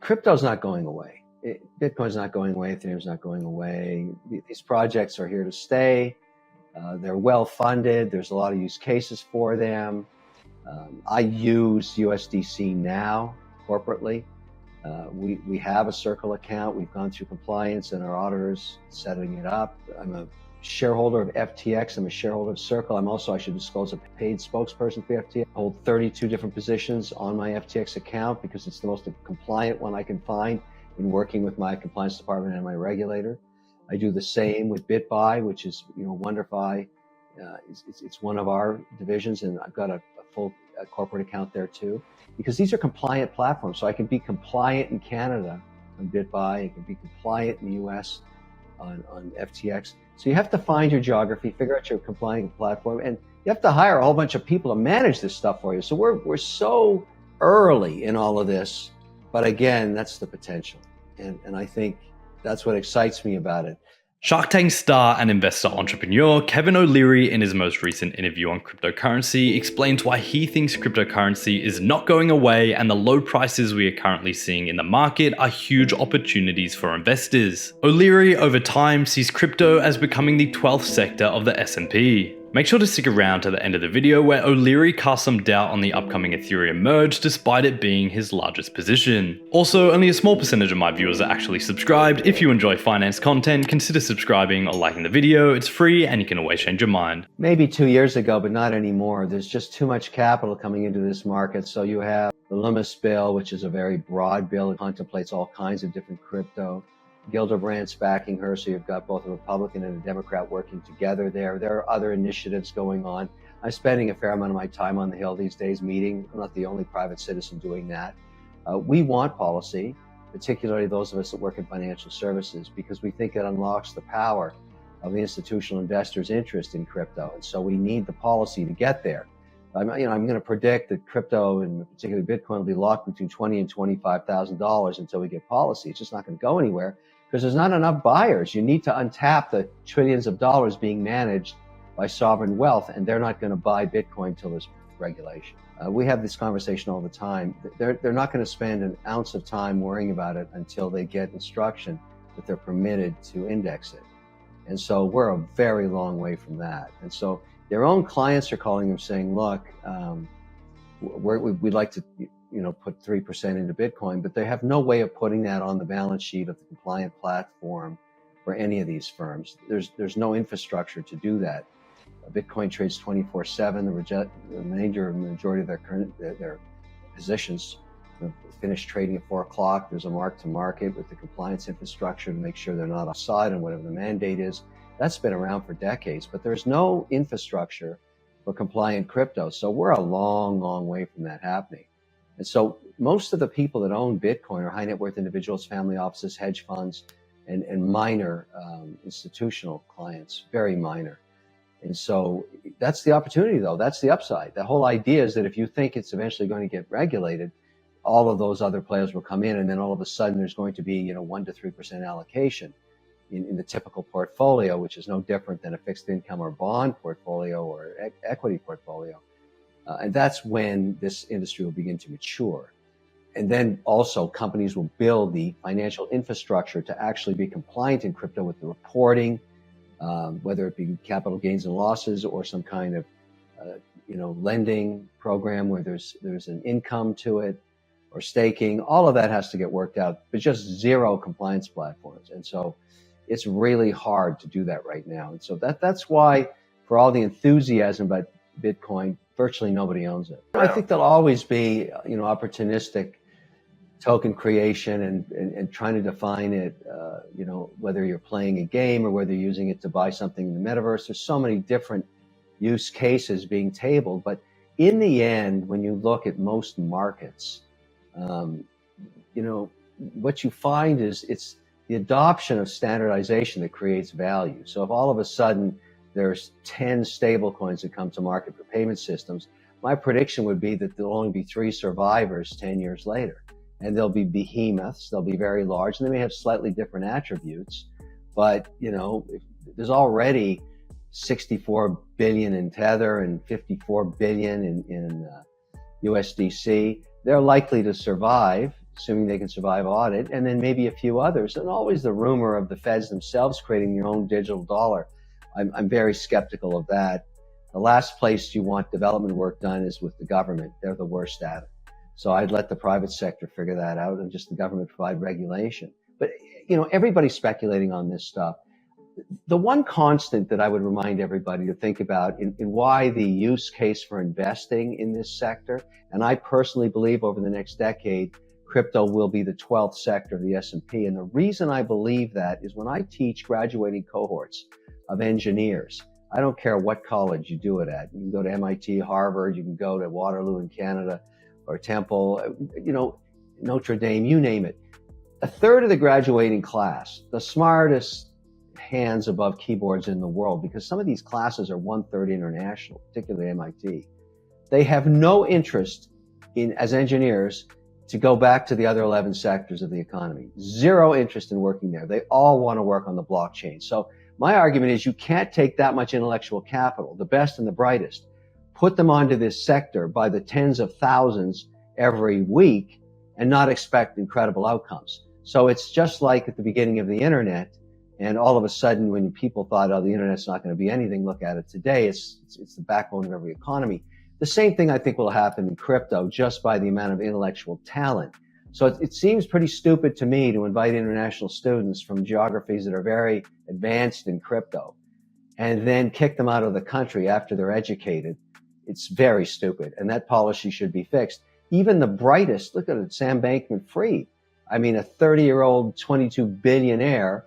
crypto's not going away. Bitcoin's not going away. Ethereum's not going away. These projects are here to stay. They're well funded. There's a lot of use cases for them. I use USDC now corporately. We have a Circle account. We've gone through compliance and our auditors setting it up. I'm a shareholder of FTX. I'm a shareholder of Circle. I'm also, I should disclose, a paid spokesperson for FTX. I hold 32 different positions on my FTX account because it's the most compliant one I can find in working with my compliance department and my regulator. I do the same with BitBuy, which is, WonderFi. It's one of our divisions, and I've got a full corporate account there too, because these are compliant platforms. So I can be compliant in Canada on BitBuy. I can be compliant in the US on FTX. So you have to find your geography, figure out your compliant platform, and you have to hire a whole bunch of people to manage this stuff for you. So we're so early in all of this, but again, that's the potential. And I think that's what excites me about it. Shark Tank star and investor entrepreneur Kevin O'Leary, in his most recent interview on cryptocurrency, explains why he thinks cryptocurrency is not going away and the low prices we are currently seeing in the market are huge opportunities for investors. O'Leary, over time, sees crypto as becoming the 12th sector of the S&P. Make sure to stick around to the end of the video where O'Leary casts some doubt on the upcoming Ethereum Merge despite it being his largest position. Also, only a small percentage of my viewers are actually subscribed. If you enjoy finance content, consider subscribing or liking the video. It's free and you can always change your mind. Maybe 2 years ago, but not anymore. There's just too much capital coming into this market. So you have the Loomis bill, which is a very broad bill. It contemplates all kinds of different crypto. Gilderbrandt's backing her, so you've got both a Republican and a Democrat working together there. There are other initiatives going on. I'm spending a fair amount of my time on the Hill these days meeting. I'm not the only private citizen doing that. We want policy, particularly those of us that work in financial services, because we think it unlocks the power of the institutional investors' interest in crypto. And so we need the policy to get there. I'm going to predict that crypto, and particularly Bitcoin, will be locked between $20,000 and $25,000 until we get policy. It's just not going to go anywhere because there's not enough buyers. You need to untap the trillions of dollars being managed by sovereign wealth, and they're not going to buy Bitcoin till there's regulation. We have this conversation all the time. They're not going to spend an ounce of time worrying about it until they get instruction that they're permitted to index it. And so we're a very long way from that. And so their own clients are calling them saying, look, we'd like to put 3% into Bitcoin, but they have no way of putting that on the balance sheet of the compliant platform for any of these firms. There's no infrastructure to do that. Bitcoin trades 24/7. The majority of their positions finish trading at 4 o'clock. There's a mark to market with the compliance infrastructure to make sure they're not offside on whatever the mandate is. That's been around for decades, but there's no infrastructure for compliant crypto. So we're a long, long way from that happening. And so most of the people that own Bitcoin are high net worth individuals, family offices, hedge funds, and minor institutional clients, very minor. And so that's the opportunity, though. That's the upside. The whole idea is that if you think it's eventually going to get regulated, all of those other players will come in, and then all of a sudden there's going to be 1 to 3% allocation in the typical portfolio, which is no different than a fixed income or bond portfolio or equity portfolio. And that's when this industry will begin to mature. And then also companies will build the financial infrastructure to actually be compliant in crypto with the reporting, whether it be capital gains and losses or some kind of lending program where there's an income to it, or staking. All of that has to get worked out, but just zero compliance platforms. And so it's really hard to do that right now. And so that's why, for all the enthusiasm about Bitcoin, virtually nobody owns it. I think there'll always be, opportunistic token creation and trying to define it, whether you're playing a game or whether you're using it to buy something in the metaverse. There's so many different use cases being tabled. But in the end, when you look at most markets, what you find is it's the adoption of standardization that creates value. So if all of a sudden there's 10 stable coins that come to market for payment systems, my prediction would be that there'll only be 3 survivors 10 years later. And they'll be behemoths, they'll be very large, and they may have slightly different attributes. But, there's already 64 billion in Tether and 54 billion in USDC. They're likely to survive, assuming they can survive audit, and then maybe a few others. And always the rumor of the feds themselves creating their own digital dollar. I'm very skeptical of that. The last place you want development work done is with the government. They're the worst at it. So I'd let the private sector figure that out and just the government provide regulation. But, everybody's speculating on this stuff. The one constant that I would remind everybody to think about in why the use case for investing in this sector, and I personally believe over the next decade, crypto will be the 12th sector of the S&P. And the reason I believe that is when I teach graduating cohorts of engineers, I don't care what college you do it at. You can go to MIT, Harvard, you can go to Waterloo in Canada, or Temple, Notre Dame, you name it. A third of the graduating class, the smartest hands above keyboards in the world, because some of these classes are 130 international, particularly MIT. They have no interest in, as engineers, to go back to the other 11 sectors of the economy. Zero interest in working there. They all want to work on the blockchain. So my argument is you can't take that much intellectual capital, the best and the brightest, put them onto this sector by the tens of thousands every week and not expect incredible outcomes. So it's just like at the beginning of the internet, and all of a sudden when people thought, oh, the internet's not going to be anything, look at it today, it's the backbone of every economy. The same thing I think will happen in crypto just by the amount of intellectual talent. So it seems pretty stupid to me to invite international students from geographies that are very advanced in crypto and then kick them out of the country after they're educated. It's very stupid, and that policy should be fixed. Even the brightest, look at it, Sam Bankman-Fried. I mean, a 30-year-old, 22 billionaire.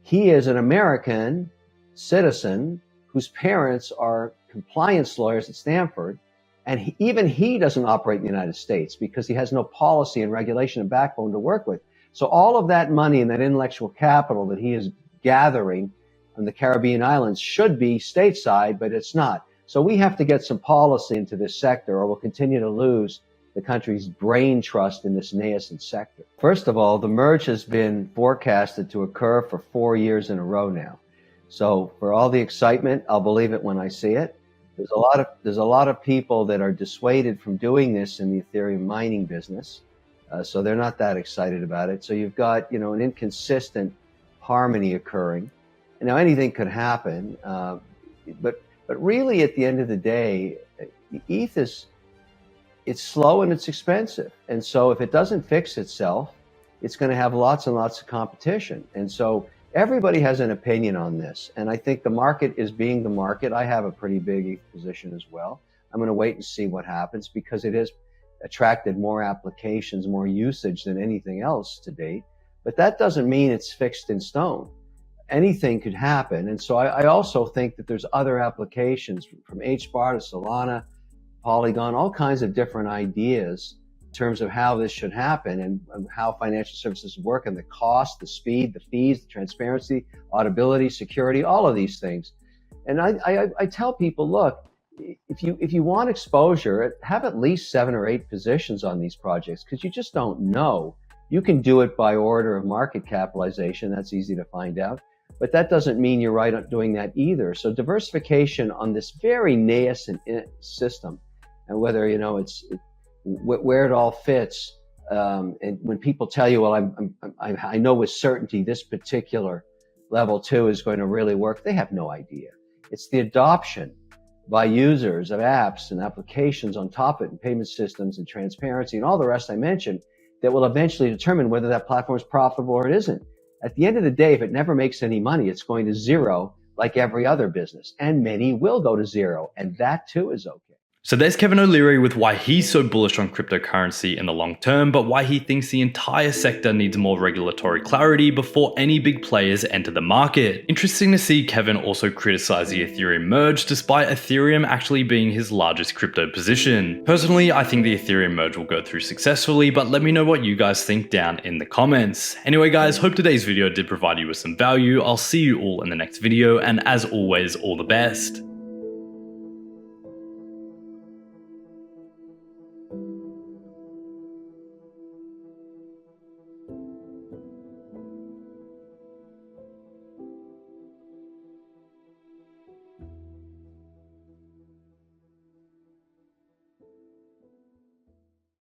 He is an American citizen whose parents are compliance lawyers at Stanford, and even he doesn't operate in the United States because he has no policy and regulation and backbone to work with. So all of that money and that intellectual capital that he is gathering on the Caribbean islands should be stateside, but it's not. So we have to get some policy into this sector, or we'll continue to lose the country's brain trust in this nascent sector. First of all, the merge has been forecasted to occur for 4 years in a row now. So for all the excitement, I'll believe it when I see it. There's a lot of people that are dissuaded from doing this in the Ethereum mining business, so they're not that excited about it. So you've got an inconsistent harmony occurring. And now anything could happen, but really at the end of the day, ETH it's slow and it's expensive. And so if it doesn't fix itself, it's going to have lots and lots of competition. And so everybody has an opinion on this. And I think the market is being the market. I have a pretty big ETH position as well. I'm going to wait and see what happens because it has attracted more applications, more usage than anything else to date. But that doesn't mean it's fixed in stone. Anything could happen. And so I also think that there's other applications from HBAR to Solana, Polygon, all kinds of different ideas in terms of how this should happen and how financial services work and the cost, the speed, the fees, the transparency, auditability, security, all of these things. And I tell people, look, if you want exposure, have at least 7 or 8 positions on these projects because you just don't know. You can do it by order of market capitalization. That's easy to find out. But that doesn't mean you're right on doing that either. So diversification on this very nascent system, and whether where it all fits, and when people tell you, well, I know with certainty this particular level 2 is going to really work, they have no idea. It's the adoption by users of apps and applications on top of it, and payment systems and transparency and all the rest I mentioned that will eventually determine whether that platform is profitable or it isn't. At the end of the day, if it never makes any money, it's going to zero like every other business, and many will go to zero, and that too is okay. So there's Kevin O'Leary with why he's so bullish on cryptocurrency in the long term, but why he thinks the entire sector needs more regulatory clarity before any big players enter the market. Interesting to see Kevin also criticize the Ethereum Merge, despite Ethereum actually being his largest crypto position. Personally, I think the Ethereum Merge will go through successfully, but let me know what you guys think down in the comments. Anyway guys, hope today's video did provide you with some value. I'll see you all in the next video, and as always, all the best.